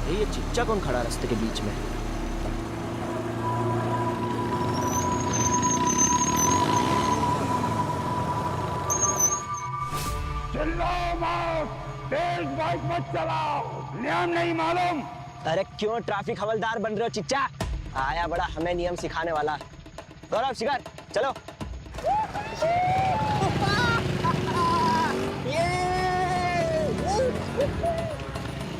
ये चिच्चा कौन खड़ा रास्ते के बीच में? चिल्लाओ मत, तेज बाइक मत चलाओ, नियम नहीं मालूम? अरे क्यों ट्रैफिक हवलदार बन रहे हो चिच्चा? आया बड़ा हमें नियम सिखाने वाला। गौरव शिखर चलो।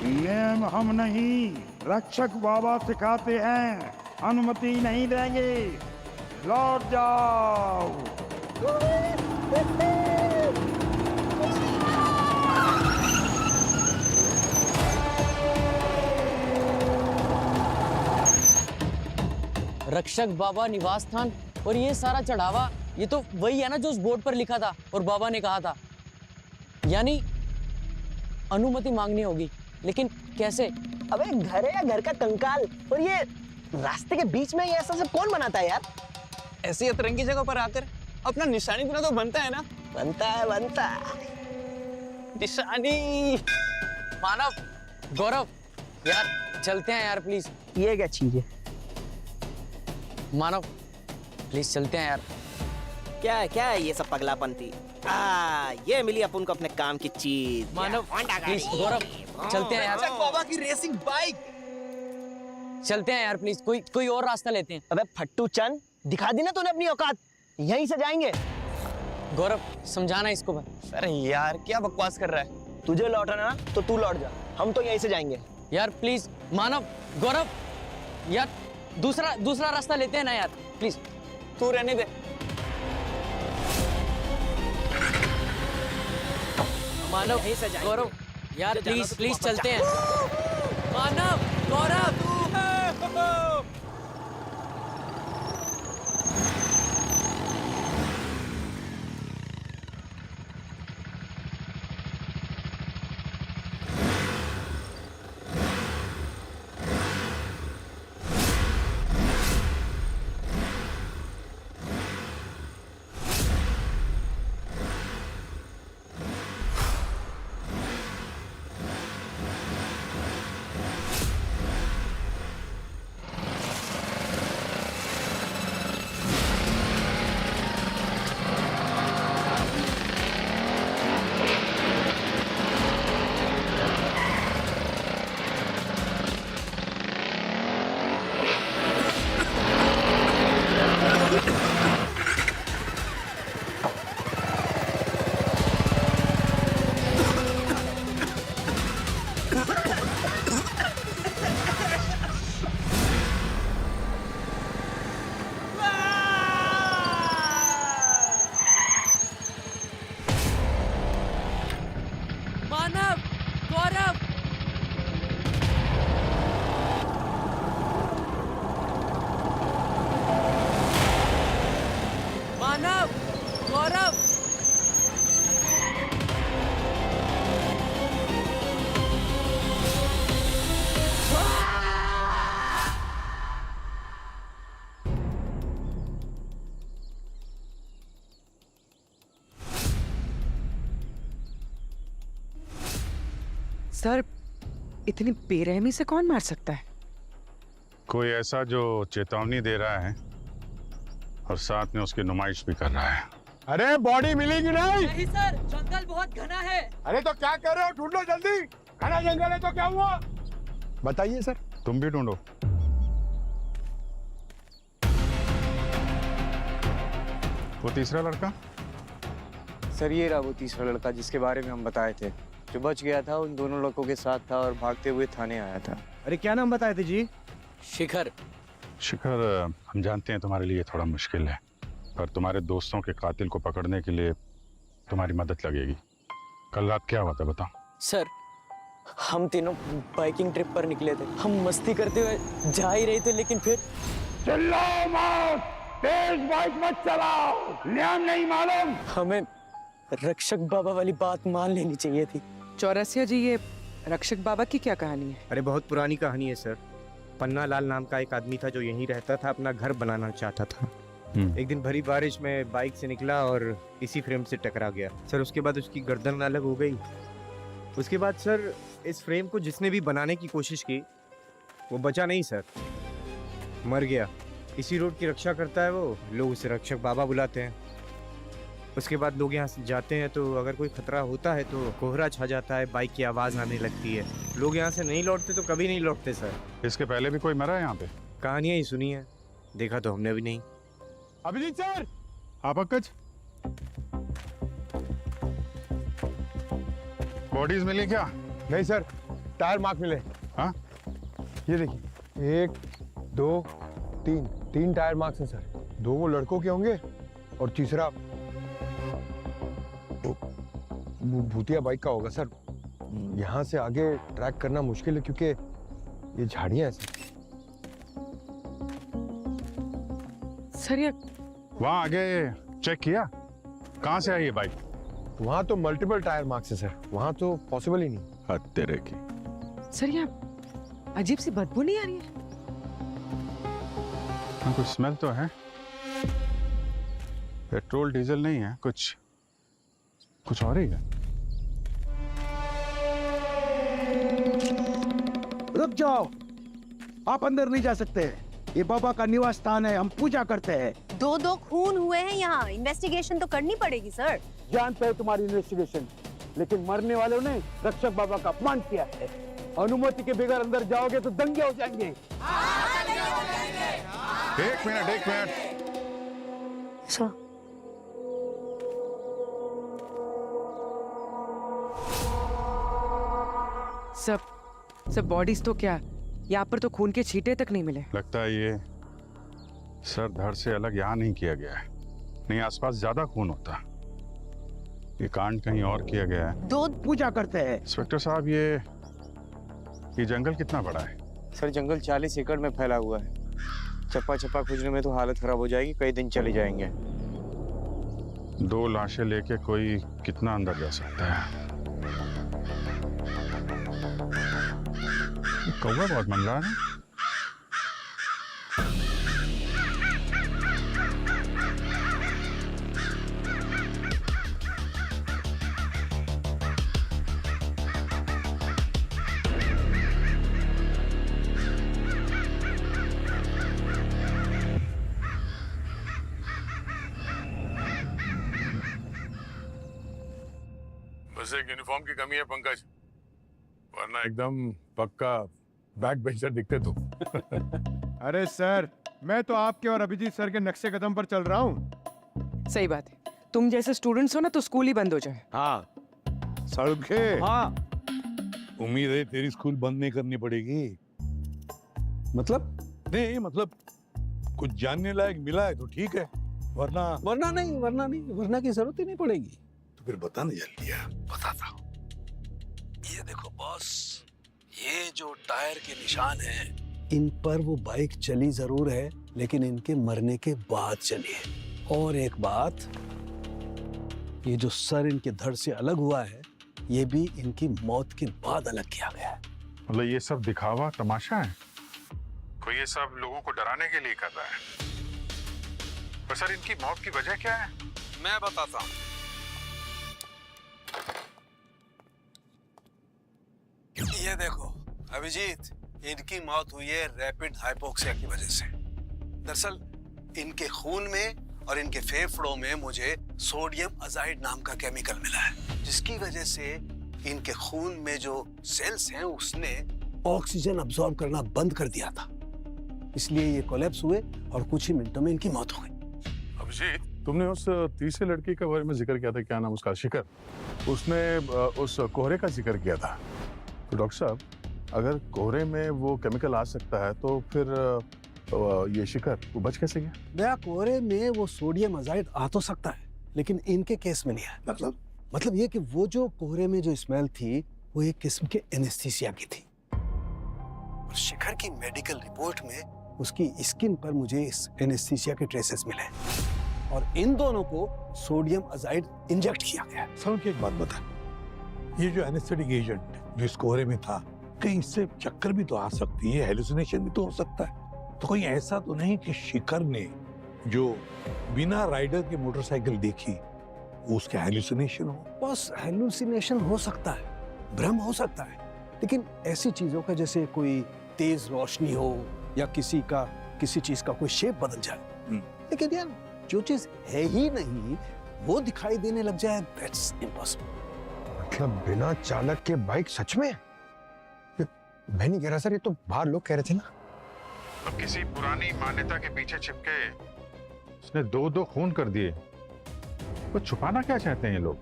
नियम हम नहीं, रक्षक बाबा सिखाते हैं, अनुमति नहीं देंगे, लौट जाओ। रक्षक बाबा निवास स्थान और ये सारा चढ़ावा, ये तो वही है ना जो उस बोर्ड पर लिखा था और बाबा ने कहा था। यानी अनुमति मांगनी होगी, लेकिन कैसे? अबे घर है या घर का कंकाल, और ये रास्ते के बीच में ये ऐसा सब कौन बनाता है यार? ऐसी अतरंगी जगह पर आकर अपना निशानी देना तो बनता है ना। बनता है निशानी। मानव, गौरव, यार चलते हैं यार प्लीज। ये क्या चीज है? मानव प्लीज चलते हैं यार। क्या है ये सब पगलापंती? ये मिली अपन को अपने काम की चीज। मानव प्लीज, गौरव चलते हैं यार। बाबा की रेसिंग बाइक। चलते हैं यार प्लीज, कोई और रास्ता लेते हैं। अबे फट्टू चंद, दिखा दी ना तूने अपनी औकात, यहीं से जाएंगे। गौरव समझाना इसको भाई। अरे यार क्या बकवास कर रहा है? तुझे लौटना ना तो तू लौट जा, हम तो यहीं से जाएंगे। यार प्लीज मानव, गौरव, यार दूसरा रास्ता लेते हैं ना यार प्लीज। तू रहने दे। मानव, गौरव, यार प्लीज चलते हैं। मानव, गौरव, मानव, गौरव, मानव, गौरव, सर, इतनी बेरहमी से कौन मार सकता है? कोई ऐसा जो चेतावनी दे रहा है और साथ में उसकी नुमाइश भी कर रहा है। अरे बॉडी मिलेगी नहीं? नहीं सर, जंगल बहुत घना है। अरे तो क्या कर रहे हो, ढूंढो जल्दी। घना जंगल है तो क्या हुआ? बताइए सर। तुम भी ढूंढो। वो तीसरा लड़का? सर ये रहा वो तीसरा लड़का जिसके बारे में हम बताए थे, जो बच गया था, उन दोनों लड़कों के साथ था और भागते हुए थाने आया था। अरे क्या नाम बताए थे जी? शिखर। शिखर, हम जानते हैं तुम्हारे लिए थोड़ा मुश्किल है, पर तुम्हारे दोस्तों के कातिल को पकड़ने के लिए तुम्हारी मदद लगेगी। कल रात क्या हुआ था बताओ। सर, हम तीनों बाइकिंग ट्रिप पर निकले थे। हम मस्ती करते हुए जा ही रहे थे, लेकिन फिर चिल्लाओ मत, तेज बाइक मत चलाओ, नियम नहीं मालूम? हमें रक्षक बाबा वाली बात मान लेनी चाहिए थी। चौरसिया जी, ये रक्षक बाबा की क्या कहानी है? अरे बहुत पुरानी कहानी है सर। पन्ना लाल नाम का एक आदमी था जो यहीं रहता था, अपना घर बनाना चाहता था। एक दिन भरी बारिश में बाइक से निकला और इसी फ्रेम से टकरा गया सर। उसके बाद उसकी गर्दन अलग हो गई उसके बाद सर इस फ्रेम को जिसने भी बनाने की कोशिश की वो बचा नहीं सर, मर गया। इसी रोड की रक्षा करता है वो, लोग उसे रक्षक बाबा बुलाते हैं। उसके बाद लोग यहाँ से जाते हैं तो अगर कोई खतरा होता है तो कोहरा छा जाता है, बाइक की आवाज़ आने लगती है। लोग यहाँ से नहीं लौटते तो कभी नहीं लौटते सर। इसके पहले भी कोई मरा है यहाँ पे? कहानियाँ ही सुनी है, देखा तो हमने भी नहीं। अभिजीत सर, आप अक्कज बॉडीज मिली क्या? नहीं सर, टायर मार्क मिले। हाँ, ये देखिए, 1 2 3 टायर मार्क्स हैं सर। 2 वो लड़कों के होंगे और तीसरा वो भूतिया बाइक का होगा सर। यहाँ से आगे ट्रैक करना मुश्किल है क्योंकि ये झाड़ियाँ हैं सर। सर ये वहाँ आगे चेक किया कहाँ से आई ये बाइक? वहाँ तो मल्टीपल टायर मार्क्स है सर, वहाँ तो पॉसिबल ही नहीं। हद तेरे की। सर ये अजीब सी बदबू नहीं आ रही है? हाँ, कुछ स्मेल तो है। पेट्रोल डीजल नहीं है, कुछ और ही है। रुक जाओ, आप अंदर नहीं जा सकते। ये बाबा का निवास स्थान है, हम पूजा करते हैं। 2 खून हुए हैं यहाँ, इन्वेस्टिगेशन तो करनी पड़ेगी सर। जानते हैं तुम्हारी इन्वेस्टिगेशन, लेकिन मरने वालों ने रक्षक बाबा का अपमान किया है। अनुमति के बगैर अंदर जाओगे तो दंगे हो जाएंगे। एक मिनट। सर सब बॉडीज तो क्या, यहाँ पर तो खून के छींटे तक नहीं मिले। लगता है ये सर धड़ से अलग यहाँ नहीं किया गया है, नहीं आसपास ज्यादा खून होता। ये कांड कहीं और किया गया है। 2 पूजा करते हैं। इंस्पेक्टर साहब, ये जंगल कितना बड़ा है? सर जंगल 40 एकड़ में फैला हुआ है। चप्पा खोजने में तो हालत खराब हो जाएगी, कई दिन चले जाएंगे। 2 लाशें लेके कोई कितना अंदर जा सकता है? कौवा बहुत मन रहा है। बस एक यूनिफॉर्म की कमी है पंकज, वरना एकदम पक्का बैक बेंचर दिखते तुम। अरे सर, मैं तो आपके और अभिजीत सर के नक्शे कदम पर चल रहा हूँ। सही बात है, तुम जैसे स्टूडेंट्स हो ना तो स्कूल ही बंद हो जाए। हाँ सड़के। हाँ, उम्मीद है तेरी स्कूल बंद नहीं करनी पड़ेगी। मतलब नहीं मतलब कुछ जानने लायक मिला है तो ठीक है, वरना नहीं, वरना की जरूरत ही नहीं पड़ेगी। तो फिर बता ना जल्दी यार। बताता हूँ। ये देखो बॉस, ये जो टायर के निशान हैं, इन पर वो बाइक चली जरूर है, लेकिन इनके मरने के बाद चली है। और एक बात, ये जो सर इनके धड़ से अलग हुआ है, ये भी इनकी मौत के बाद अलग किया गया है। मतलब ये सब दिखावा तमाशा है? कोई ये सब लोगों को डराने के लिए कर रहा है? पर सर इनकी मौत की वजह क्या है? मैं बताता हूँ। ये देखो अभिजीत, इनकी मौत हुई है रैपिड हाइपोक्सिया की वजह से। दरअसल इनके खून में और इनके फेफड़ों में मुझे सोडियम अजाइड नाम का केमिकल मिला है, जिसकी वजह से इनके खून में जो सेल्स हैं उसने ऑक्सीजन अब्सॉर्ब करना बंद कर दिया था, इसलिए ये कोलैप्स हुए और कुछ ही मिनटों में इनकी मौत हो गई। अभिजीत, तुमने उस तीसरे लड़की के बारे में जिक्र किया था, क्या नाम उसका, शिखर। उसने उस कोहरे का जिक्र किया था। तो डॉक्टर साहब, अगर कोहरे में वो केमिकल आ सकता है तो फिर ये शिखर वो बच कैसे गया? नया कोहरे में वो सोडियम अजाइड आ तो सकता है, लेकिन इनके केस में नहीं है। मतलब ये कि वो जो कोहरे में जो स्मेल थी वो एक किस्म के एनेस्थीसिया की थी। और शिखर की मेडिकल रिपोर्ट में उसकी स्किन पर मुझे इस एनेस्थीसिया के ट्रेसेस मिले और इन दोनों को सोडियम अजाइड इंजेक्ट किया गया। सर की एक बात बता, ये जो एनेस्थेटिक एजेंट जो इस कोहरे में था, कहीं इससे चक्कर भी तो आ सकती है, हेलुसिनेशन भी तो हो सकता है। तो कोई ऐसा तो नहीं कि शिखर ने जो बिना राइडर की मोटरसाइकिल देखी उसके हेलुसिनेशन हो? बस हेलुसिनेशन हो सकता है, भ्रम हो सकता है, लेकिन ऐसी चीजों का जैसे कोई तेज रोशनी हो या किसी चीज का कोई शेप बदल जाए, लेकिन यार जो चीज है ही नहीं वो दिखाई देने लग जाए, दैट्स इम्पॉसिबल। मतलब बिना चालक के बाइक सच में? मैं नहीं कह रहा सर, ये तो बाहर लोग कह रहे थे ना। अब किसी पुरानी मान्यता के पीछे छिपके उसने दो खून कर दिए, वो छुपाना क्या चाहते हैं ये लोग?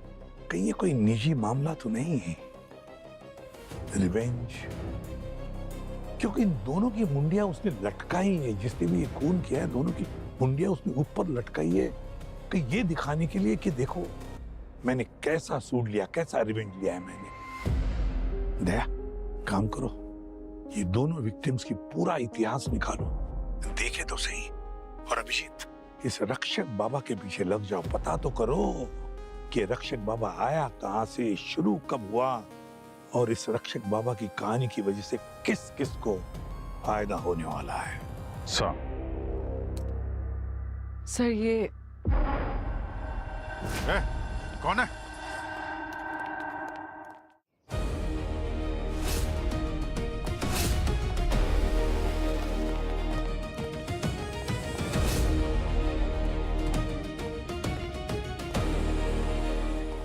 कहीं ये कोई निजी मामला तो नहीं है, रिवेंज? क्योंकि दोनों की मुंडियां उसने लटकाई है, जिसने भी ये खून किया है दोनों की मुंडियां उसने ऊपर लटकाई है, कि ये दिखाने के लिए कि देखो मैंने कैसा सूट लिया, कैसा रिवेंज लिया है मैंने। दया, काम करो, ये दोनों विक्टिम्स की पूरा इतिहास निकालो, देखे तो सही। और अभिजीत, इस रक्षक बाबा के पीछे लग जाओ, पता तो करो कि रक्षक बाबा आया कहां से, शुरू कब हुआ, और इस रक्षक बाबा की कहानी की वजह से किस किस को फायदा होने वाला है। सर ये कौन है?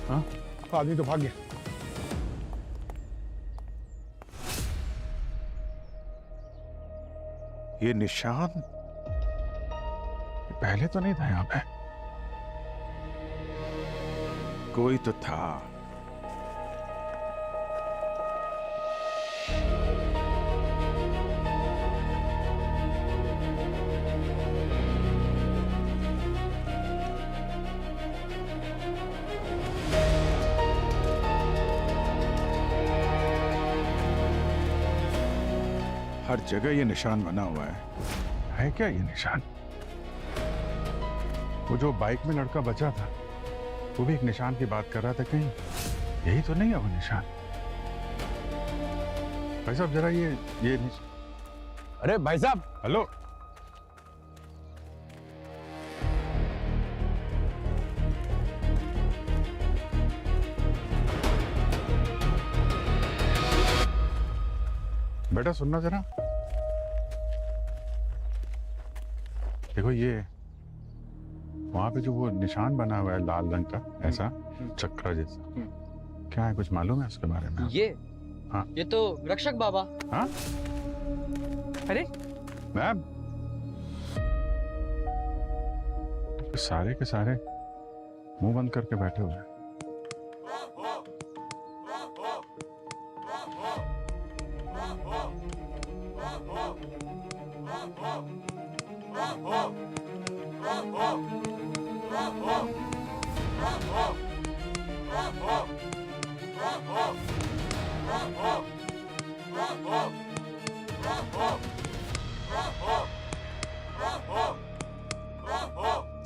हाँ, आदमी तो भाग गया। ये निशान पहले तो नहीं था यहाँ पे, कोई तो था। हर जगह ये निशान बना हुआ है क्या ये निशान? वो जो बाइक में लड़का बचा था वो भी एक निशान की बात कर रहा था, कहीं यही तो नहीं है वो निशान? भाई साहब जरा ये अरे भाई साहब, हेलो, बेटा सुनना जरा, देखो ये वहां पे जो वो निशान बना हुआ है लाल रंग का, ऐसा चक्र जैसा, क्या है, कुछ मालूम है उसके बारे में? ये हाँ, ये तो रक्षक बाबा। हाँ, अरे मैम, सारे के सारे मुंह बंद करके बैठे हुए हैं।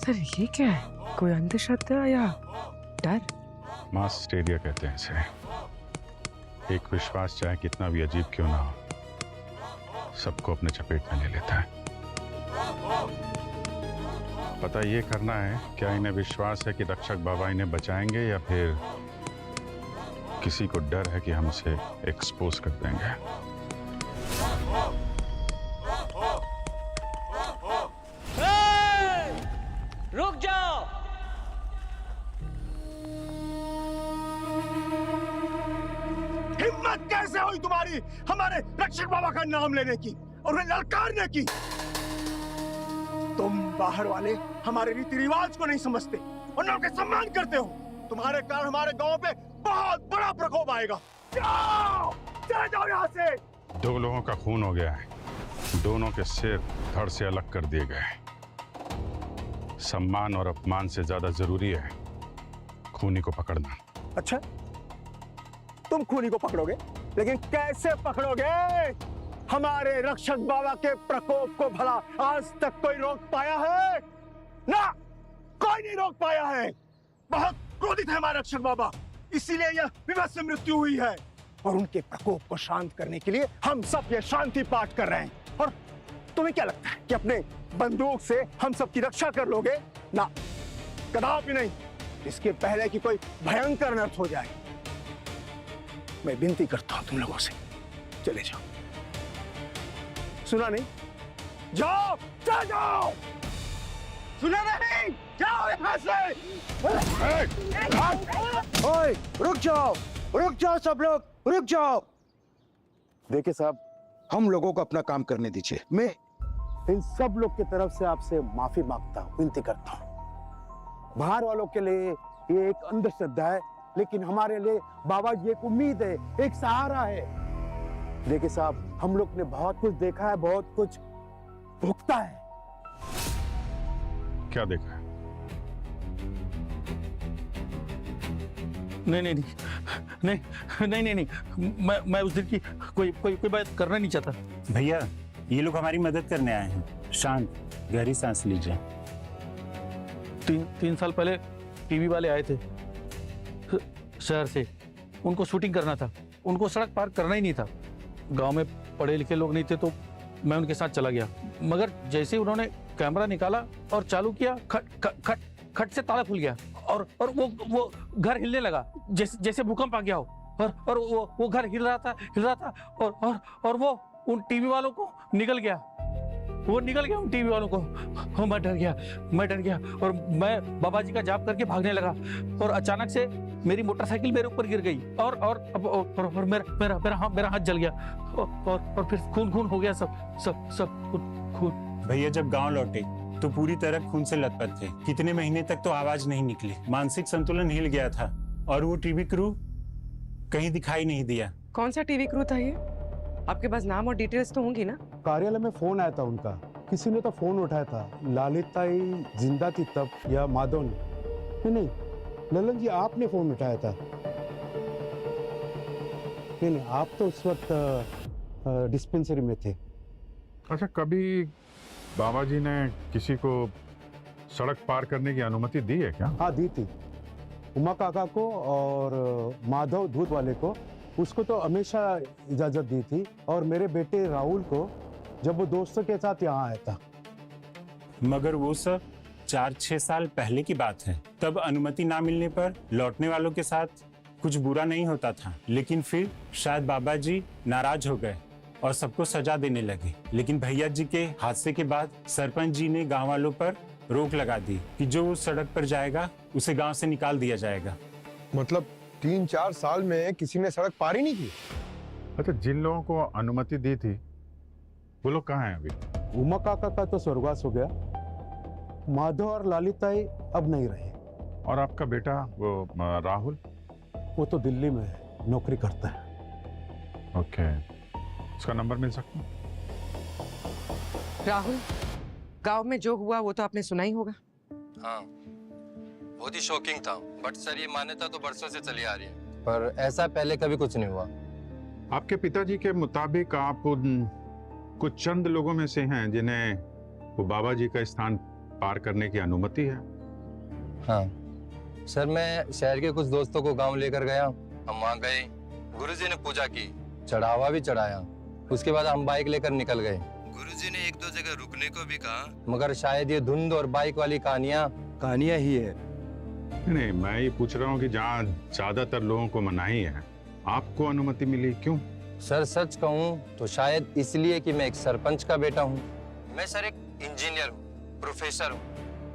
सर ये क्या है? कोई अंधश्रद्धा या डर? मास हिस्टेरिया कहते हैं इसे। एक विश्वास चाहे कितना भी अजीब क्यों ना हो, सबको अपने चपेट में ले लेता है। पता ये करना है क्या इन्हें विश्वास है कि रक्षक बाबा इन्हें बचाएंगे, या फिर किसी को डर है कि हम उसे एक्सपोज कर देंगे। रुक जाओ। हिम्मत कैसे हुई तुम्हारी हमारे रक्षक बाबा का नाम लेने की और उन्हें ललकारने की? तुम बाहर वाले हमारे रीति रिवाज को नहीं समझते और न उनके सम्मान करते हो। तुम्हारे कारण हमारे गांव पे बहुत बड़ा प्रकोप आएगा। जाओ, चले जाओ यहाँ से। 2 लोगों का खून हो गया है, दोनों के सिर धड़ से अलग कर दिए गए। सम्मान और अपमान से ज्यादा जरूरी है खूनी को पकड़ना। अच्छा, तुम खूनी को पकड़ोगे, लेकिन कैसे पकड़ोगे? हमारे रक्षक बाबा के प्रकोप को भला आज तक कोई रोक पाया है? ना, कोई नहीं रोक पाया है। बहुत क्रोधित है हमारे रक्षक बाबा, इसीलिए यह विवश से मृत्यु हुई है। और उनके प्रकोप को शांत करने के लिए हम सब ये शांति पाठ कर रहे हैं। और तुम्हें क्या लगता है कि अपने बंदूक से हम सब की रक्षा कर लोगे? ना, कदापि नहीं। इसके पहले कि कोई भयंकर अनर्थ हो जाए। मैं विनती करता हूं तुम लोगों से, चले जाओ। सुना नहीं? जाओ, चले जाओ। सुना नहीं? जाओ यहाँ से। ओए, रुक जाओ सब लोग, रुक जाओ। देखिए साहब, हम लोगों को अपना काम करने दीजिए। मैं इन सब लोग की तरफ से आपसे माफी मांगता हूँ, विनती करता हूँ। बाहर वालों के लिए ये एक अंधश्रद्धा है, लेकिन हमारे लिए बाबा जी एक उम्मीद है, एक सहारा है। देखिए साहब, हम लोग ने बहुत कुछ देखा है, बहुत कुछ भुगता है। क्या देखा है? नहीं, मैं उस दिन की कोई बात करना नहीं चाहता। भैया, ये लोग हमारी मदद करने आए हैं। शांत, गहरी सांस लीजिए। 3 साल पहले टीवी वाले आए थे शहर से, उनको शूटिंग करना था। उनको सड़क पार करना ही नहीं था। गांव में पढ़े लिखे लोग नहीं थे, तो मैं उनके साथ चला गया। मगर जैसे ही उन्होंने कैमरा निकाला और चालू किया, खट से ताला खुल गया और वो घर हिलने लगा, जैसे भूकंप आ गया हो। और वो घर हिल रहा था और वो उन टीवी वालों को निकल गया। वो निकल गया उन टीवी वालों को। मैं डर गया और मैं बाबा जी का जाप करके भागने लगा और अचानक से मेरी मोटरसाइकिल मेरे ऊपर गिर गई और मेरा हाथ जल गया और फिर खून हो गया, सब खून। भैया, जब गांव लौटे तो पूरी तरह खून से लथपथ थे। कितने महीने तक तो आवाज नहीं निकली, मानसिक संतुलन हिल गया था और वो टीवी क्रू कहीं दिखाई नहीं दिया। कौन सा टीवी क्रू था ये? आपके पास नाम और डिटेल्स तो होंगी ना? कार्यालय में फोन आया था उनका, किसी ने तो फोन उठाया था। ललिताई जिंदा थी तब, या माधव ने? नहीं, ललन जी आपने फोन उठाया था। नहीं, आप तो उस वक्त डिस्पेंसरी में थे। अच्छा, कभी बाबा जी ने किसी को सड़क पार करने की अनुमति दी है क्या? हाँ, दी थी। उमा काका को और माधव दूध वाले को, उसको तो हमेशा इजाजत दी थी। और मेरे बेटे राहुल को, जब वो दोस्तों के साथ यहाँ आया था। मगर वो सब 4-6 साल पहले की बात है। तब अनुमति ना मिलने पर लौटने वालों के साथ कुछ बुरा नहीं होता था, लेकिन फिर शायद बाबा जी नाराज हो गए और सबको सजा देने लगे। लेकिन भैया जी के हादसे के बाद सरपंच जी ने गांव वालों पर रोक लगा दी कि जो उस सड़क पर जाएगा उसे गांव से निकाल दिया जाएगा। मतलब 3-4 साल में किसी ने सड़क पार ही नहीं की? अच्छा, जिन लोगों को अनुमति दी थी वो लोग कहाँ हैं अभी? उमा काका का तो स्वर्गवास हो गया, माधव और ललिताई अब नहीं रहे। और आपका बेटा वो राहुल? वो तो दिल्ली में नौकरी करता है। ओके, उसका नंबर मिल सकता है? राहुल, गांव में जो हुआ वो तो आपने सुना ही होगा। हाँ, बहुत ही शॉकिंग था। बट सर, ये मान्यता तो बरसों से चली आ रही है, पर ऐसा पहले कभी कुछ नहीं हुआ। आपके पिताजी के मुताबिक आप उन कुछ चंद लोगों में से हैं जिन्हें वो बाबा जी का स्थान पार करने की अनुमति है? हाँ सर, मैं शहर के कुछ दोस्तों को गांव लेकर गया। हम वहाँ गए, गुरुजी ने पूजा की, चढ़ावा भी चढ़ाया। उसके बाद हम बाइक लेकर निकल गए। गुरुजी ने 1-2 जगह रुकने को भी कहा, मगर शायद ये धुंध और बाइक वाली कहानियां ही है। नहीं, मैं ये पूछ रहा हूँ कि जहाँ ज्यादातर लोगों को मनाही है, आपको अनुमति मिली क्यों? सर, सच कहूँ तो शायद इसलिए कि मैं एक सरपंच का बेटा हूँ। मैं सर एक इंजीनियर हूँ, प्रोफेसर हूँ।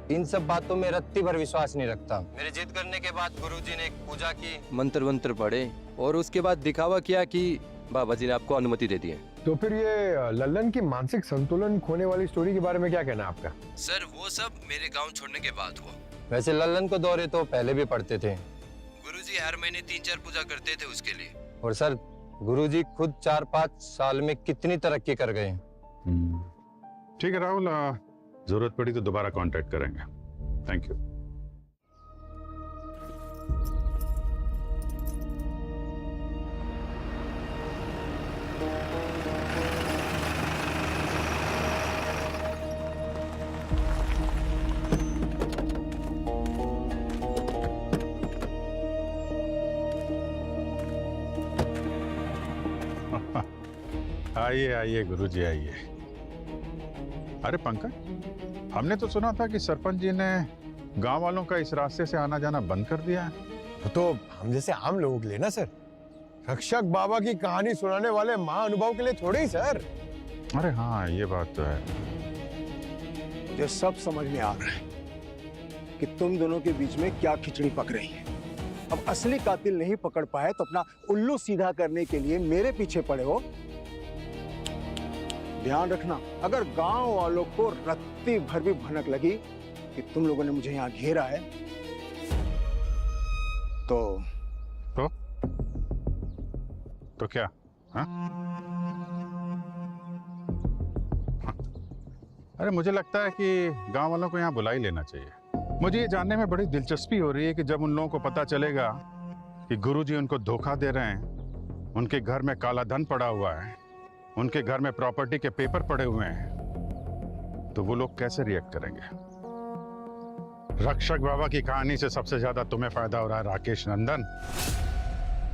इन सब बातों में रत्ती भर विश्वास नहीं रखता। मेरी जिद करने के बाद गुरुजी ने एक पूजा की, मंत्र पढ़े और उसके बाद दिखावा किया कि बाबा जी ने आपको अनुमति दे दी है। तो फिर ये ललन की मानसिक संतुलन खोने वाली स्टोरी के बारे में क्या कहना है आपका? सर, वो सब मेरे गांव छोड़ने के बाद हुआ। वैसे ललन को दौरे तो पहले भी पड़ते थे। गुरुजी हर महीने 3-4 पूजा करते थे उसके लिए। और सर, गुरुजी खुद 4-5 साल में कितनी तरक्की कर गए। ठीक है राहुल, जरूरत पड़ी तो दोबारा कांटेक्ट करेंगे। Thank you. आइए आइए गुरुजी आइए। अरे पंकज, हमने तो सुना था कि सरपंच जी ने गांव वालों का इस रास्ते से आना जाना बंद कर दिया है। तो हम जैसे आम लोगों के लिए ना सर, रक्षक बाबा की कहानी सुनाने वाले महाअनुभव के लिए थोड़े ही सर। अरे हाँ, ये बात तो है। मुझे सब समझ में आ रहा है कि तुम दोनों के बीच में क्या खिचड़ी पक रही है। अब असली कातिल नहीं पकड़ पाए तो अपना उल्लू सीधा करने के लिए मेरे पीछे पड़े हो। ध्यान रखना, अगर गांव वालों को रत्ती भर भी भनक लगी कि तुम लोगों ने मुझे यहां घेरा है तो क्या? हाँ? अरे मुझे लगता है कि गांव वालों को यहाँ बुला ही लेना चाहिए। मुझे ये जानने में बड़ी दिलचस्पी हो रही है कि जब उन लोगों को पता चलेगा कि गुरुजी उनको धोखा दे रहे हैं, उनके घर में काला धन पड़ा हुआ है, उनके घर में प्रॉपर्टी के पेपर पड़े हुए हैं, तो वो लोग कैसे रिएक्ट करेंगे? रक्षक बाबा की कहानी से सबसे ज्यादा तुम्हें फायदा हो रहा है राकेश नंदन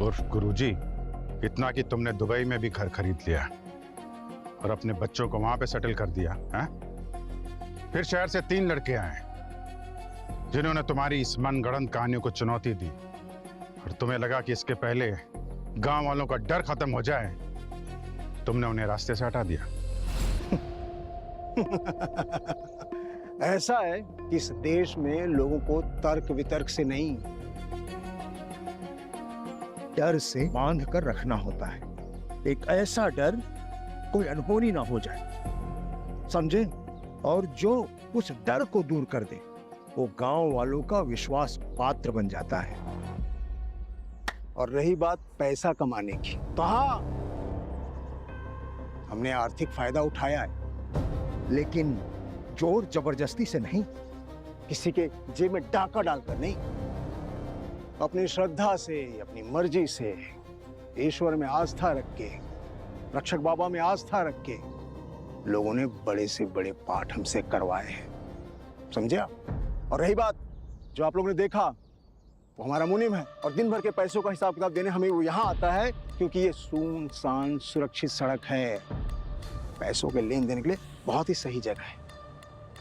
उर्फ गुरुजी। इतना कि तुमने दुबई में भी घर खरीद लिया और अपने बच्चों को वहां पे सेटल कर दिया है? फिर शहर से 3 लड़के आए जिन्होंने तुम्हारी इस मनगढ़ंत कहानियों को चुनौती दी और तुम्हें लगा कि इसके पहले गांव वालों का डर खत्म हो जाए, तुमने उन्हें रास्ते से हटा दिया। ऐसा है कि इस देश में लोगों को तर्क वितर्क से नहीं, डर से बांध कर रखना होता है। एक ऐसा डर कोई अनहोनी ना हो जाए, समझे? और जो उस डर को दूर कर दे वो गांव वालों का विश्वास पात्र बन जाता है। और रही बात पैसा कमाने की, तो हाँ, हमने आर्थिक फायदा उठाया है, लेकिन जोर जबरदस्ती से नहीं, किसी के जेब में डाका डालकर नहीं, अपनी श्रद्धा से, अपनी मर्जी से, ईश्वर में आस्था रख के, रक्षक बाबा में आस्था रख के लोगों ने बड़े से बड़े पाठ हमसे करवाए हैं, समझे आप? और रही बात जो आप लोगों ने देखा, वो हमारा मुनीम है और दिन भर के पैसों का हिसाब किताब देने हमें वो यहाँ आता है, क्योंकि ये सुनसान सुरक्षित सड़क है, पैसों के लेन देन के लिए बहुत ही सही जगह है।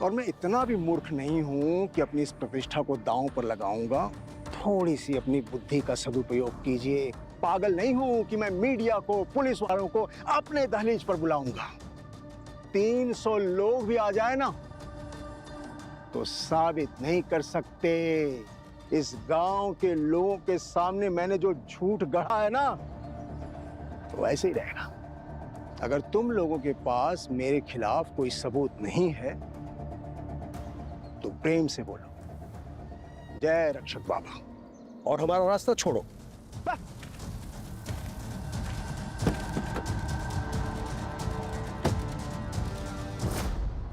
और मैं इतना भी मूर्ख नहीं हूं कि अपनी इस प्रतिष्ठा को दांव पर लगाऊंगा। थोड़ी सी अपनी बुद्धि का सदुपयोग कीजिए। पागल नहीं हूं कि मैं मीडिया को, पुलिस वालों को अपने दहलीज पर बुलाऊंगा। 300 लोग भी आ जाए ना तो साबित नहीं कर सकते इस गांव के लोगों के सामने मैंने जो झूठ गढ़ा है ना, तो वैसे ही रहेगा। अगर तुम लोगों के पास मेरे खिलाफ कोई सबूत नहीं है तो प्रेम से बोलो, जय रक्षक बाबा, और हमारा रास्ता छोड़ो।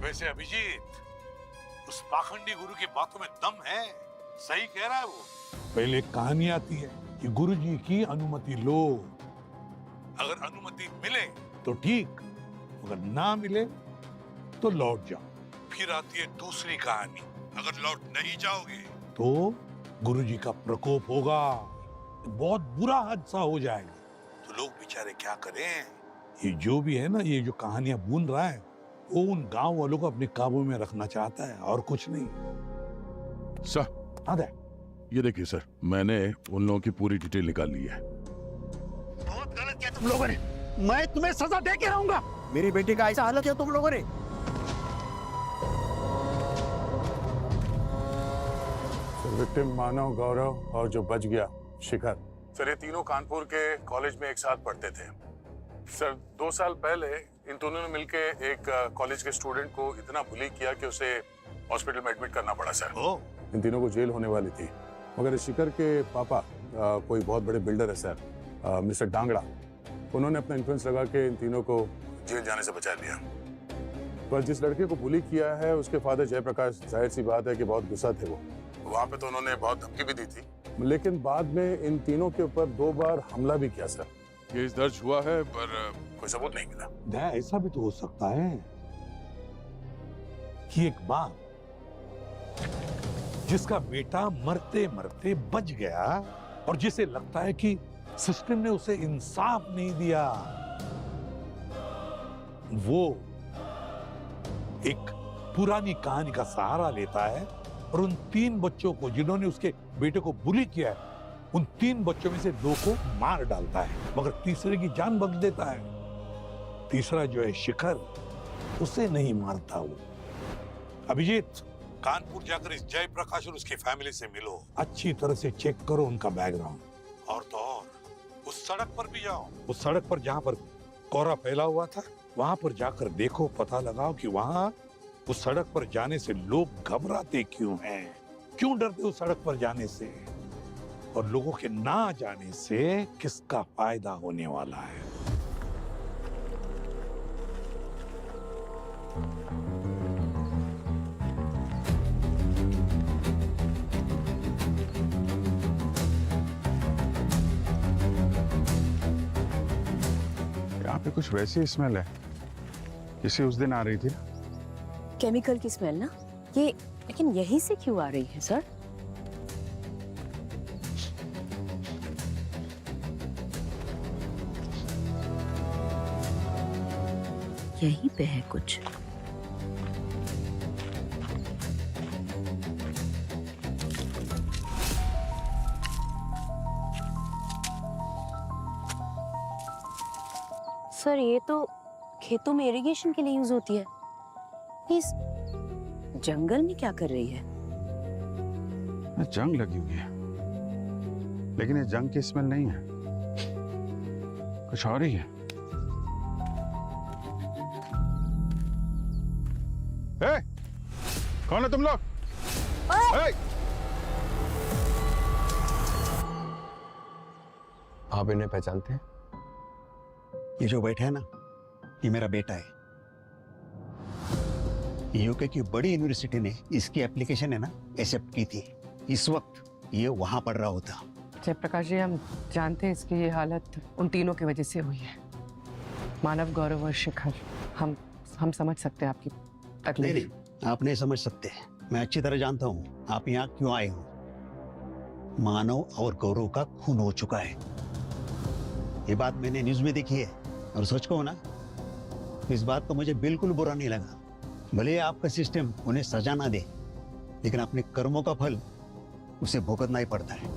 वैसे अभिजीत, उस पाखंडी गुरु की बातों में दम है, सही कह रहा है वो। पहले कहानी आती है कि गुरुजी की अनुमति लो, अगर अनुमति मिले तो ठीक, अगर ना मिले तो लौट जाओ। फिर आती है दूसरी कहानी, अगर लौट नहीं जाओगे तो गुरुजी का प्रकोप होगा, बहुत बुरा हादसा हो जाएगा। तो लोग बेचारे क्या करें? ये जो भी है ना, ये जो कहानियां बुन रहा है, वो उन गांव वालों को अपने काबू में रखना चाहता है और कुछ नहीं। सर, ये देखिए सर, मैंने उन लोगों की पूरी डिटेल निकाल ली है। बहुत गलत किया तुम लोगों ने, मैं तुम्हें सजा दे के रहूंगा। मेरी बेटी का ऐसा हालत किया तुम लोगों ने। विक्टिम मानव, गौरव और जो बच गया शिखर, सर ये तीनों कानपुर के कॉलेज में एक साथ पढ़ते थे। सर 2 साल पहले इन दोनों ने मिलके एक कॉलेज के स्टूडेंट को इतना बुली किया कि उसे हॉस्पिटल में एडमिट करना पड़ा सर। इन तीनों को जेल होने वाली थी, मगर शिखर के पापा कोई बहुत बड़े बिल्डर है सर, मिस्टर डांगड़ा, उन्होंने अपना इन्फ्लुएंस लगा के इन तीनों को जेल जाने से बचा लिया। पर जिस लड़के को बुली किया है उसके फादर जयप्रकाश, जाहिर सी बात है कि बहुत गुस्सा थे वो। वहाँ पे तो उन्होंने बहुत धमकी भी दी थी, लेकिन बाद में इन तीनों के ऊपर 2 बार हमला भी किया सर। केस दर्ज हुआ है पर कोई सबूत नहीं मिला। ऐसा भी तो हो सकता है कि एक माँ जिसका बेटा मरते मरते बच गया और जिसे लगता है कि सिस्टम ने उसे इंसाफ नहीं दिया, वो एक पुरानी कहानी का सहारा लेता है और उन 3 बच्चों को जिन्होंने उसके बेटे को बुली किया है, उन 3 बच्चों में से 2 को मार डालता है, मगर तीसरे की जान बख्श देता है। तीसरा जो है शिखर, उसे नहीं मारता वो। अभिजीत, कानपुर जाकर इस जयप्रकाश और उसकी फैमिली से मिलो, अच्छी तरह से चेक करो उनका बैकग्राउंड। और तो और उस सड़क पर भी जाओ, उस सड़क पर जहां पर कोहरा फैला हुआ था, वहां पर जाकर देखो, पता लगाओ कि वहां उस सड़क पर जाने से लोग घबराते क्यों हैं, क्यों डरते उस सड़क पर जाने से, और लोगों के ना जाने से किसका फायदा होने वाला है। यहाँ पे कुछ वैसी स्मेल है जैसे उस दिन आ रही थी ना। केमिकल की स्मेल ना ये, लेकिन यहीं से क्यों आ रही है सर? यहीं पे है कुछ। सर ये तो खेतों में इरिगेशन के लिए यूज होती है, इस जंगल में क्या कर रही है? जंग लगी हुई है, लेकिन ये जंग की स्मेल नहीं है, कुछ और ही है। ए, कौन है तुम लोग? आप इन्हें पहचानते हैं? ये जो बैठा है ना, ये मेरा बेटा है। यूके की बड़ी यूनिवर्सिटी ने इसकी एप्लीकेशन है ना एक्सेप्ट की थी। इस वक्त ये वहां पढ़ रहा होता। जयप्रकाश जी, हम जानते हैं इसकी ये हालत उन तीनों की वजह से हुई है, मानव, गौरव और शिखर। हम समझ सकते हैं आपकी तकलीफ। नहीं, आप नहीं समझ सकते। मैं अच्छी तरह जानता हूँ आप यहाँ क्यों आए हो। मानव और गौरव का खून हो चुका है, ये बात मैंने न्यूज में देखी है। और सच कहो ना, इस बात को मुझे बिल्कुल बुरा नहीं लगा। भले आपका सिस्टम उन्हें सजा ना दे, लेकिन अपने कर्मों का फल उसे भुगतना ही पड़ता है।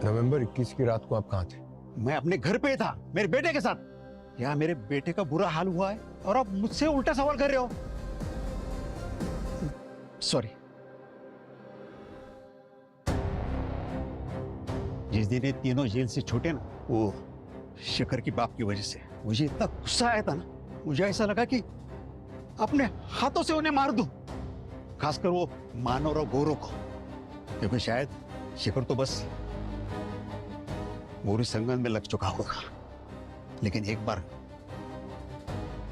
नवंबर 21 की रात को आप कहाँ थे? मैं अपने घर पे था, मेरे बेटे के साथ। यहाँ मेरे बेटे का बुरा हाल हुआ है और आप मुझसे उल्टा सवाल कर रहे हो। सॉरी। जिस दिन ये तीनों जेल से छूटे ना, वो शिखर की बाप की वजह से मुझे इतना गुस्सा आया था ना, मुझे ऐसा लगा कि अपने हाथों से उन्हें मार दूं, खासकर वो मानव और गौरव को, क्योंकि शायद शिखर तो बस मोरी संगन में लग चुका होगा। लेकिन एक बार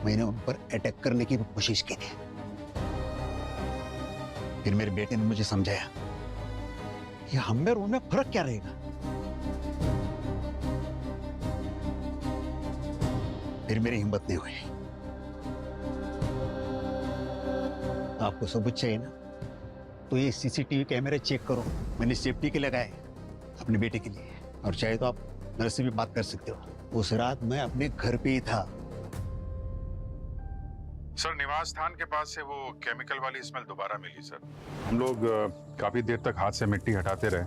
मैंने उन पर अटैक करने की कोशिश की थी। फिर मेरे बेटे ने मुझे समझाया कि हम में और उनमें फर्क क्या रहेगा। फिर मेरी हिम्मत नहीं हुई। आपको सबूत चाहिए ना, तो ये सीसीटीवी कैमरे चेक करो। मैंने सेफ्टी के लगाए अपने बेटे के लिए, और चाहे तो आप मेरे से भी बात कर सकते हो। उस रात मैं अपने घर पे ही था। सर, निवास स्थान के पास से वो केमिकल वाली स्मेल दोबारा मिली सर। हम लोग काफी देर तक हाथ से मिट्टी हटाते रहे,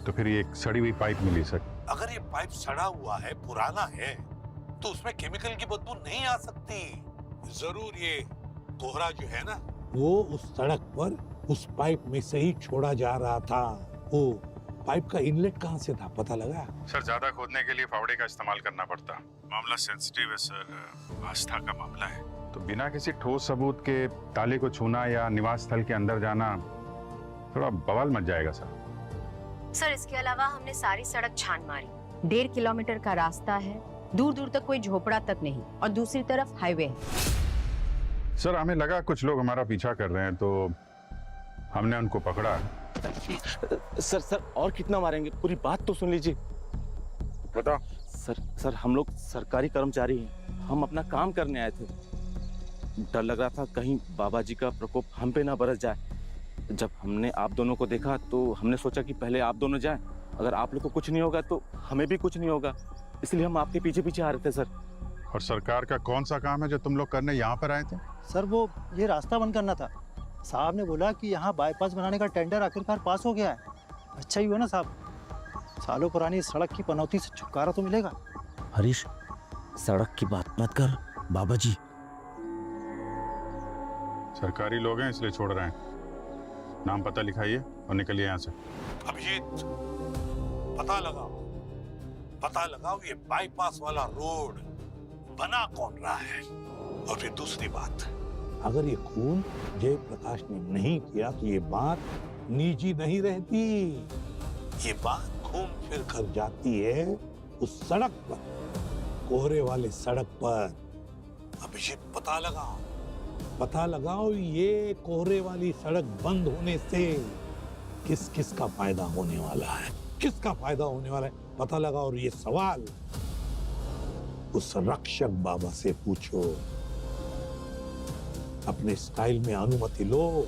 तो फिर ये एक सड़ी हुई पाइप मिली सर। अगर ये पाइप सड़ा हुआ है, पुराना है, तो उसमें केमिकल की बदबू नहीं आ सकती। जरूर ये कोहरा जो है ना, वो उस सड़क पर उस पाइप में से ही छोड़ा जा रहा था। वो पाइप का इनलेट कहाँ से था, पता लगा? सर, ज्यादा खोदने के लिए फावड़े का इस्तेमाल करना पड़ता। मामला सेंसिटिव है सर, आस्था का मामला है, तो बिना किसी ठोस सबूत के ताले को छूना या निवास स्थल के अंदर जाना थोड़ा बवाल मच जाएगा सर। सर, इसके अलावा हमने सारी सड़क छान मारी। 1.5 किलोमीटर का रास्ता है, दूर दूर तक कोई झोपड़ा तक नहीं, और दूसरी तरफ हाईवे है। सर, हमें लगा कुछ लोग हमारा पीछा कर रहे हैं, तो हमने उनको पकड़ा। सर और कितना मारेंगे, पूरी बात तो सुन लीजिए। बताओ। सर हम लोग सरकारी कर्मचारी हैं, हम अपना काम करने आए थे। डर लग रहा था कहीं बाबा जी का प्रकोप हम पे ना बरस जाए। जब हमने आप दोनों को देखा तो हमने सोचा कि पहले आप दोनों जाएं, अगर आप लोग को कुछ नहीं होगा तो हमें भी कुछ नहीं होगा, इसलिए हम आपके पीछे पीछे आ रहे थे सर। और सरकार का कौन सा काम है जो तुम लोग करने यहाँ पर आए थे? सर, वो ये रास्ता बंद करना था। साहब ने बोला कि यहाँ बाईपास बनाने का टेंडर आखिरकार पास हो गया है। अच्छा ही हुआ ना साहब, सालों पुरानी इस सड़क की पनौती से छुटकारा तो मिलेगा। हरीश, सड़क की बात मत कर बाबा जी। सरकारी लोग हैं इसलिए छोड़ रहे हैं। नाम पता लिखाइए और निकलिए यहाँ से। अभिजीत, पता लगाओ ये बाईपास वाला रोड बना कौन रहा है। और फिर दूसरी बात, अगर ये खून जयप्रकाश ने नहीं किया तो ये बात निजी नहीं रहती। ये बात घूम फिर कर जाती है उस सड़क पर, कोहरे वाले सड़क पर। अभिजीत, पता लगाओ ये कोहरे वाली सड़क बंद होने से किस किस का फायदा होने वाला है, किसका फायदा होने वाला है पता लगाओ। और ये सवाल उस रक्षक बाबा से पूछो। अपने स्टाइल में अनुमति लो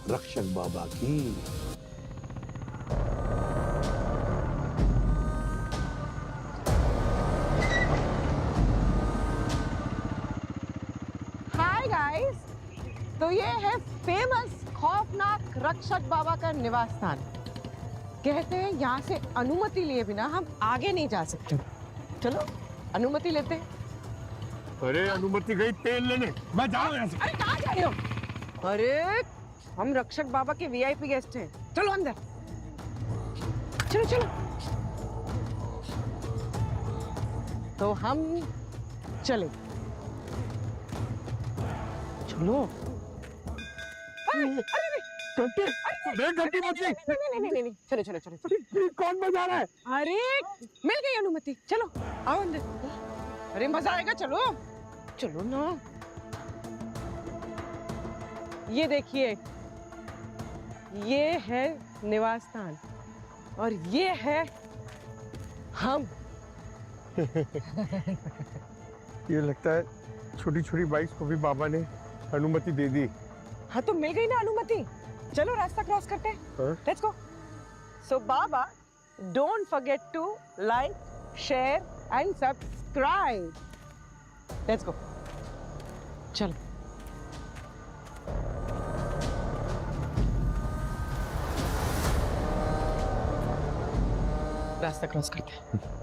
रक्षक बाबा की। हाय गाइस, तो ये है फेमस खौफनाक रक्षक बाबा का निवास स्थान। कहते हैं यहाँ से अनुमति लिए बिना हम आगे नहीं जा सकते। चलो अनुमति लेते हैं। अरे अनुमति गई तेल लेने, मैं जा रहा हूँ यहाँ से। अरे कहाँ जा रहे हो? अरे हम रक्षक बाबा के वीआईपी गेस्ट हैं, चलो अंदर। चलो चलो। तो हम चले। चलो। घंटी बजी। नहीं, चलो चलो चलो। कौन बजा रहा है? अरे मिल गई अनुमति, चलो आओ अंदर। अरे मजा आएगा, चलो चलो ना। ये देखिए, ये है निवास स्थान और ये है हम। ये लगता है छोटी छोटी बाइक्स को भी बाबा ने अनुमति दे दी। हाँ तो मिल गई ना अनुमति, चलो रास्ता क्रॉस करते हैं। Let's go. सो बाबा, don't forget to like, share and subscribe. Let's go, चलो। रास्ता क्रॉस करते हैं।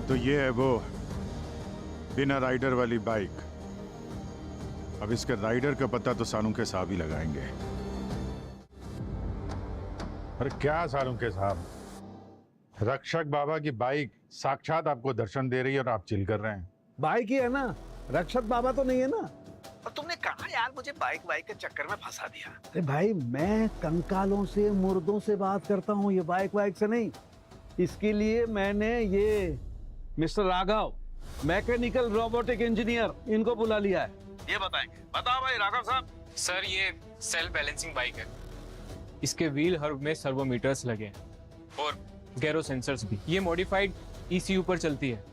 तो ये है वो बिना राइडर वाली बाइक। अब इसके राइडर का पता तो सालू के साहब ही लगाएंगे। अरे क्या सालू के साहब, रक्षक बाबा की बाइक साक्षात आपको दर्शन दे रही है और आप चिल कर रहे हैं। बाइक ही है ना, रक्षक बाबा तो नहीं है ना। और तुमने कहा यार मुझे बाइक के चक्कर में फंसा दिया। अरे भाई, मैं कंकालों से मुर्दों से बात करता हूँ, ये बाइक से नहीं। इसके लिए मैंने ये mister Raghav, mechanical robotic engineer, इनको बुला लिया है। ये बताएंगे। बताओ भाई राघव साहब। सर ये सेल्फ बैलेंसिंग बाइक है। इसके व्हील हर्ब में सर्वोमीटर्स लगे हैं और गैरो सेंसर्स भी। ये मॉडिफाइड ECU पर चलती है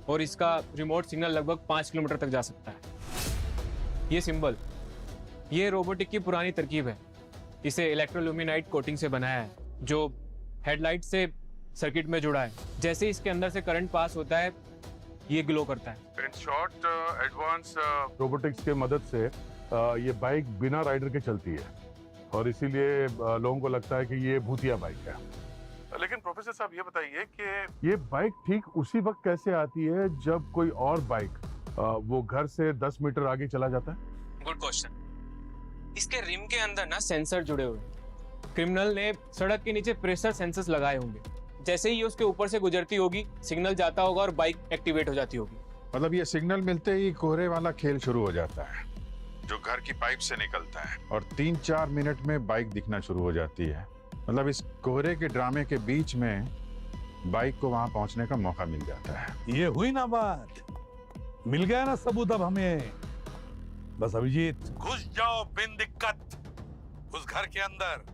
और इसका रिमोट सिग्नल लगभग 5 किलोमीटर तक जा सकता है। ये सिंबल, ये रोबोटिक की पुरानी तरकीब है। इसे इलेक्ट्रोल्यूमिनाइट कोटिंग से बनाया है जो हेडलाइट से सर्किट में जुड़ा है। जैसे इसके अंदर से करंट पास होता है ये ग्लो करता है। इन शॉर्ट, एडवांस रोबोटिक्स के मदद से ये बाइक बिना राइडर के चलती है और इसीलिए लोगों को लगता है कि ये भूतिया बाइक है। लेकिन प्रोफेसर साहब ये बताइए कि ये बाइक ठीक उसी वक्त कैसे आती है जब कोई और बाइक वो घर से 10 मीटर आगे चला जाता है? Good question. इसके रिम के अंदर ना सेंसर जुड़े हुए हैं। क्रिमिनल ने सड़क के नीचे प्रेशर सेंसर्स लगाए होंगे। जैसे ही उसके ऊपर से गुजरती होगी सिग्नल जाता होगा और बाइक एक्टिवेट हो जाती होगी। मतलब ये सिग्नल मिलते ही कोहरे वाला खेल शुरू हो जाता है जो घर की पाइप से निकलता है और 3-4 मिनट में बाइक दिखना शुरू हो जाती है। मतलब इस कोहरे के ड्रामे के बीच में बाइक को वहां पहुंचने का मौका मिल जाता है। ये हुई ना बात, मिल गया ना सबूत अब हमें। बस अभिजीत घुस जाओ बिन दिक्कत उस घर के अंदर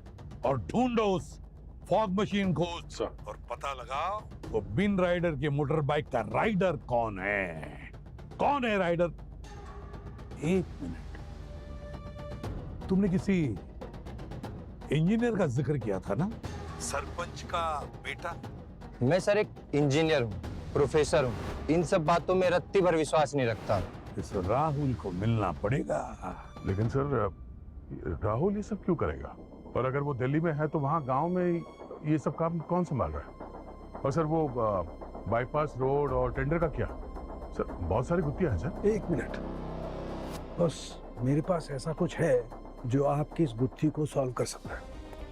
और ढूंढो उस फॉग मशीन को और पता लगाओ वो बिन राइडर के मोटर बाइक का राइडर कौन है। कौन है राइडर? 1 मिनट, तुमने किसी इंजीनियर का जिक्र किया था ना? सरपंच का बेटा? मैं सर एक इंजीनियर हूँ, प्रोफेसर हूँ। इन सब बातों में रत्ती भर विश्वास नहीं रखता। इस राहुल को मिलना पड़ेगा। लेकिन सर राहुल ये सब क्यों करेगा? और अगर वो दिल्ली में है तो वहाँ गांव में ये सब काम कौन संभाल रहा है? और सर वो बाईपास रोड और टेंडर का क्या? सर बहुत सारी गुत्थियां हैं सर। 1 मिनट, बस मेरे पास ऐसा कुछ है जो आपकी इस गुत्थी को सॉल्व कर सकता है।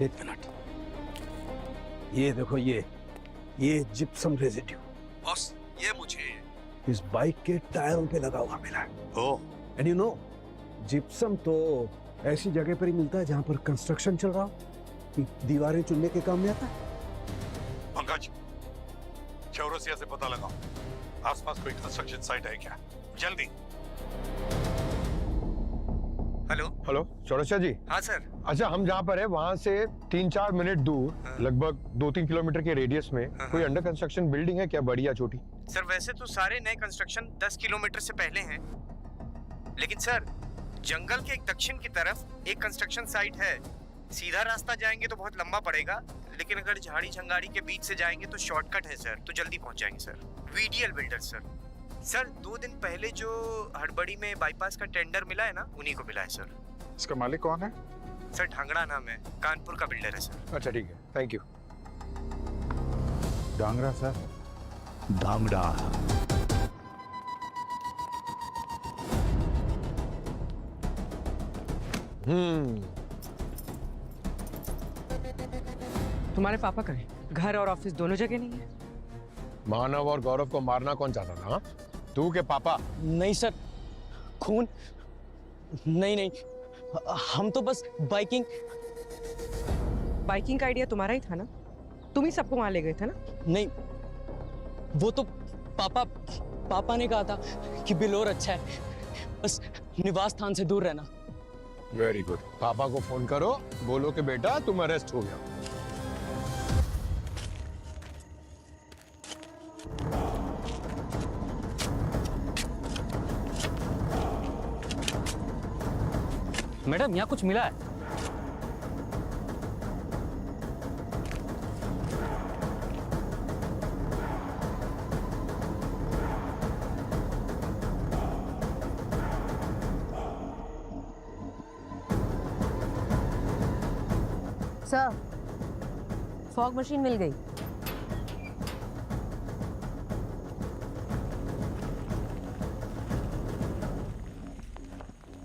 1 मिनट, ये देखो, ये जिप्सम रेजिड्यू। बॉस ये मुझे इस बाइक के टायरों पे लगा हुआ मिला है। ओह, एंड यू नो, जिप्सम तो ऐसी जगह पर ही मिलता है जहां पर कंस्ट्रक्शन चल रहा हो, दीवारें चुनने के काम में आता है। पंकज, चौरसिया से पता लगाओ आसपास कोई कंस्ट्रक्शन साइट है क्या, जल्दी। हेलो हेलो, चौरसिया जी। हाँ सर। अच्छा, हम जहाँ पर है वहाँ से 3-4 मिनट दूर लगभग 2-3 किलोमीटर के रेडियस में कोई अंडर कंस्ट्रक्शन बिल्डिंग है क्या, बड़ी या छोटी? सर वैसे तो सारे नए कंस्ट्रक्शन 10 किलोमीटर से पहले हैं, लेकिन सर जंगल के एक दक्षिण की तरफ एक कंस्ट्रक्शन साइट है। सीधा रास्ता जाएंगे तो बहुत लंबा पड़ेगा, लेकिन अगर झाड़ी झंगाड़ी के बीच से जाएंगे तो शॉर्टकट है सर, तो जल्दी पहुंच जाएंगे sir. VDL builders sir. Sir 2 दिन पहले जो हड़बड़ी में बाईपास का टेंडर मिला है ना, उन्हीं को मिला है सर। इसका मालिक कौन है? सर ढांगड़ा नाम है, कानपुर का बिल्डर है सर। अच्छा ठीक है, थैंक यू। डांगरा सर? डांगड़ा। तुम्हारे पापा कहाँ हैं? घर और ऑफिस दोनों जगह नहीं है। मानव और गौरव को मारना कौन चाहता था? हाँ? तू के पापा? नहीं सर, खून नहीं, हम तो बस बाइकिंग का आइडिया तुम्हारा ही था ना? तुम ही सबको वहां ले गए थे ना? नहीं, वो तो पापा ने कहा था कि बिलोर अच्छा है, बस निवास स्थान से दूर रहना। Very good. पापा को फोन करो, बोलो कि बेटा तुम अरेस्ट हो गया। मैडम, यहाँ कुछ मिला है? सर, फॉग मशीन मिल गई।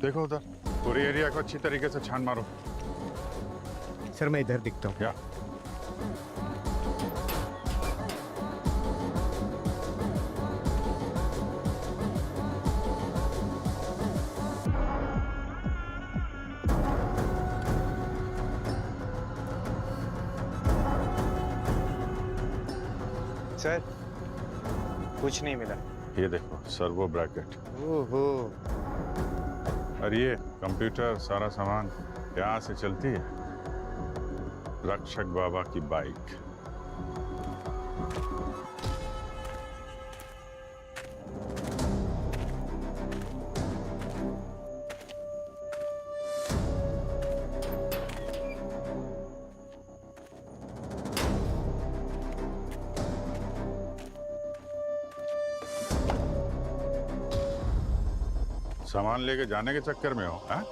देखो उधर, पूरी एरिया को अच्छी तरीके से छान मारो। सर मैं इधर दिखता हूँ। सर कुछ नहीं मिला। ये देखो, सर्वो ब्रैकेट। ओहो। और ये कंप्यूटर, सारा सामान यहाँ से चलती है। रक्षक बाबा की बाइक। सामान लेके जाने के चक्कर में हो, हाँ?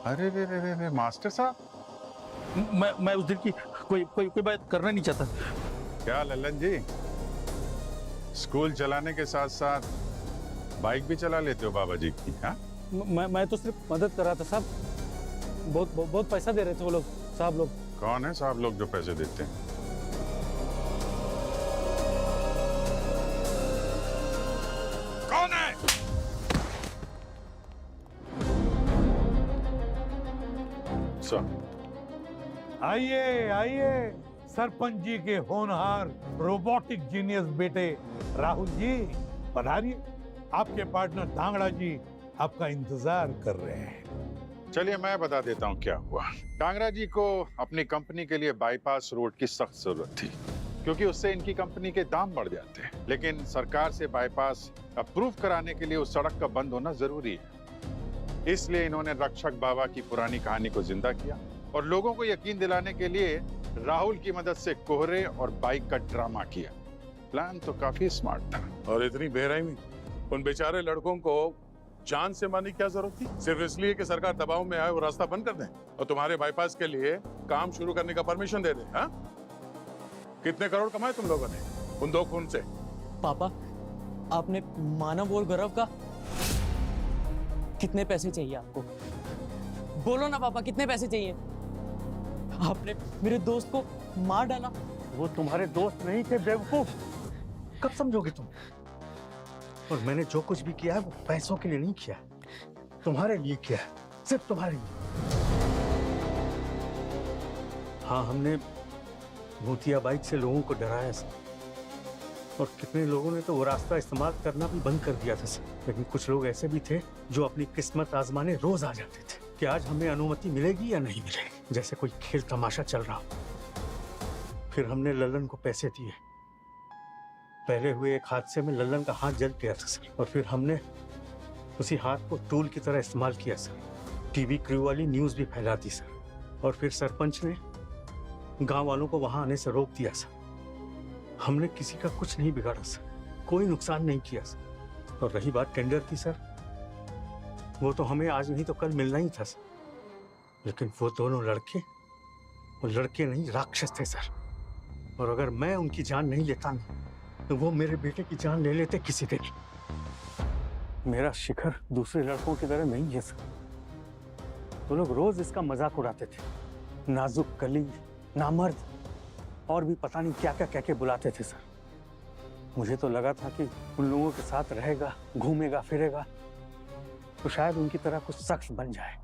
अरे रे रे रे रे मास्टर साहब, मैं उस दिन की कोई बात करना नहीं चाहता। क्या लल्लन जी, स्कूल चलाने के साथ साथ बाइक भी चला लेते हो बाबा जी की? हाँ, मैं तो सिर्फ मदद कर रहा था साहब। बहुत पैसा दे रहे थे वो लोग, साहब लोग। कौन है साहब लोग जो पैसे देते हैं? कौन है? आइए आइए, सरपंच जी के होनहार रोबोटिक जीनियस बेटे राहुल जी, पधारिए। आपके पार्टनर धांगड़ा जी आपका इंतजार कर रहे हैं। चलिए मैं बता देता हूँ क्या हुआ। कांगड़ा जी को अपनी कंपनी के लिए बाईपास रोड की सख्त जरूरत थी, क्योंकि उससे इनकी कंपनी के दाम बढ़ जाते हैं। लेकिन सरकार से बाईपास अप्रूव कराने के लिए उस सड़क का बंद होना जरूरी है। इसलिए इन्होंने रक्षक बाबा की पुरानी कहानी को जिंदा किया और लोगों को यकीन दिलाने के लिए राहुल की मदद से कोहरे और बाइक का ड्रामा किया। प्लान तो काफी स्मार्ट था। और इतनी बेरहमी, उन बेचारे लड़कों को जान से मारने की क्या जरूरत थी? सिर्फ इसलिए कि सरकार दबाव में आए वो रास्ता बंद कर दें और तुम्हारे बाईपास के लिए काम शुरू करने का परमिशन दे दे। हाँ? कितने करोड़ कमाए तुम लोगों ने उन दो खून से? पापा, आपने मानव और गौरव का कितने पैसे चाहिए आपको? बोलो ना पापा, कितने पैसे चाहिए? आपने मेरे दोस्त को मार डाला। वो तुम्हारे दोस्त नहीं थे बेवकूफ, कब समझोगे तुम? और मैंने जो कुछ भी किया है वो पैसों के लिए नहीं किया, तुम्हारे लिए किया है, सिर्फ तुम्हारे लिए। हाँ, हमने भूतिया बाइक से लोगों को डराया सर, और कितने लोगों ने तो वो रास्ता इस्तेमाल करना भी बंद कर दिया था सर। लेकिन कुछ लोग ऐसे भी थे जो अपनी किस्मत आजमाने रोज आ जाते थे कि आज हमें अनुमति मिलेगी या नहीं मिलेगी, जैसे कोई खेल तमाशा चल रहा हो। फिर हमने लल्लन को पैसे दिए। पहले हुए एक हादसे में लल्लन का हाथ जल गया था सर, और फिर हमने उसी हाथ को टूल की तरह इस्तेमाल किया सर। टीवी क्रू वाली न्यूज़ भी फैला दी सर, और फिर सरपंच ने गांव वालों को वहां आने से रोक दिया सर। हमने किसी का कुछ नहीं बिगाड़ा सर, कोई नुकसान नहीं किया सर। और रही बात टेंडर की सर, वो तो हमें आज नहीं तो कल मिलना ही था सर। लेकिन वो दोनों लड़के, वो लड़के नहीं राक्षस थे सर, और अगर मैं उनकी जान नहीं लेता ना तो वो मेरे बेटे की जान ले लेते किसी दिन। मेरा शिखर दूसरे लड़कों की तरह नहीं है सर। वो लोग रोज इसका मजाक उड़ाते थे, नाजुक कली, नामर्द, और भी पता नहीं क्या क्या कह के बुलाते थे सर। मुझे तो लगा था कि उन लोगों के साथ रहेगा, घूमेगा फिरेगा तो शायद उनकी तरह कुछ शख्स बन जाए,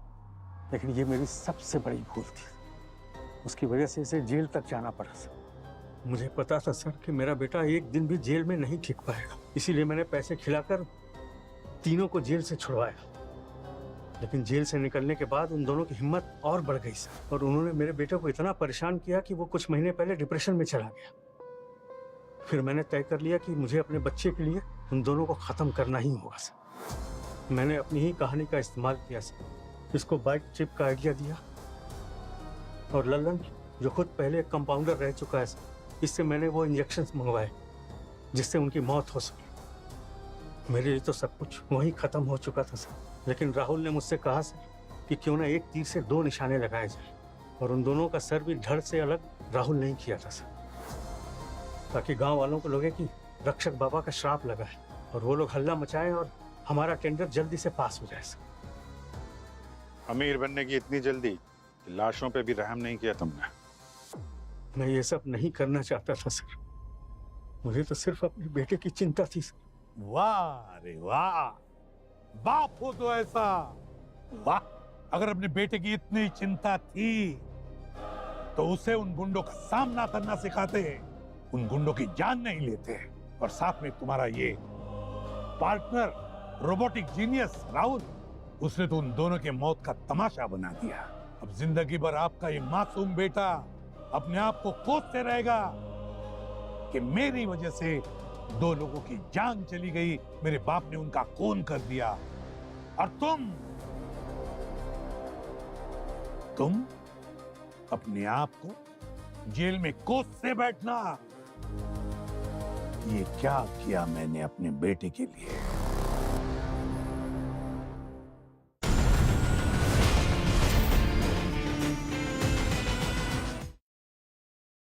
लेकिन ये मेरी सबसे बड़ी भूल थी। उसकी वजह से इसे जेल तक जाना पड़ा सर। मुझे पता था सर कि मेरा बेटा एक दिन भी जेल में नहीं टिक पाएगा, इसीलिए मैंने पैसे खिलाकर तीनों को जेल से छुड़वाया। लेकिन जेल से निकलने के बाद उन दोनों की हिम्मत और बढ़ गई सर, और उन्होंने मेरे बेटे को इतना परेशान किया कि वो कुछ महीने पहले डिप्रेशन में चला गया। फिर मैंने तय कर लिया कि मुझे अपने बच्चे के लिए उन दोनों को खत्म करना ही होगा सर। मैंने अपनी ही कहानी का इस्तेमाल किया सर, इसको बाइक ट्रिप का आइडिया दिया, और लल्लन जो खुद पहले कंपाउंडर रह चुका है सर, इससे मैंने वो इंजेक्शंस मंगवाए जिससे उनकी मौत हो सके। मेरे लिए तो सब कुछ वहीं खत्म हो चुका था सर, लेकिन राहुल ने मुझसे कहा सर कि क्यों ना एक तीर से दो निशाने लगाए जाए, और उन दोनों का सर भी धड़ से अलग राहुल नहीं किया था सर, ताकि गांव वालों को लगे कि रक्षक बाबा का श्राप लगा है और वो लोग हल्ला मचाएं और हमारा टेंडर जल्दी से पास हो जाए सर। अमीर बनने की इतनी जल्दी कि लाशों पे भी रहम नहीं किया तुमने। मैं ये सब नहीं करना चाहता था सर, मुझे तो सिर्फ अपने बेटे की चिंता थी सर। वाह रे वाह, बाप हो तो ऐसा, वाह। अगर अपने बेटे की इतनी चिंता थी तो उसे उन गुंडों का सामना करना सिखाते, उन गुंडों की जान नहीं लेते। और साथ में तुम्हारा ये पार्टनर रोबोटिक जीनियस राहुल, उसने तो उन दोनों के मौत का तमाशा बना दिया। अब जिंदगी भर आपका ये मासूम बेटा अपने आप को कोसते रहेगा कि मेरी वजह से 2 लोगों की जान चली गई, मेरे बाप ने उनका खून कर दिया, और तुम अपने आप को जेल में कोसते बैठना। ये क्या किया मैंने अपने बेटे के लिए।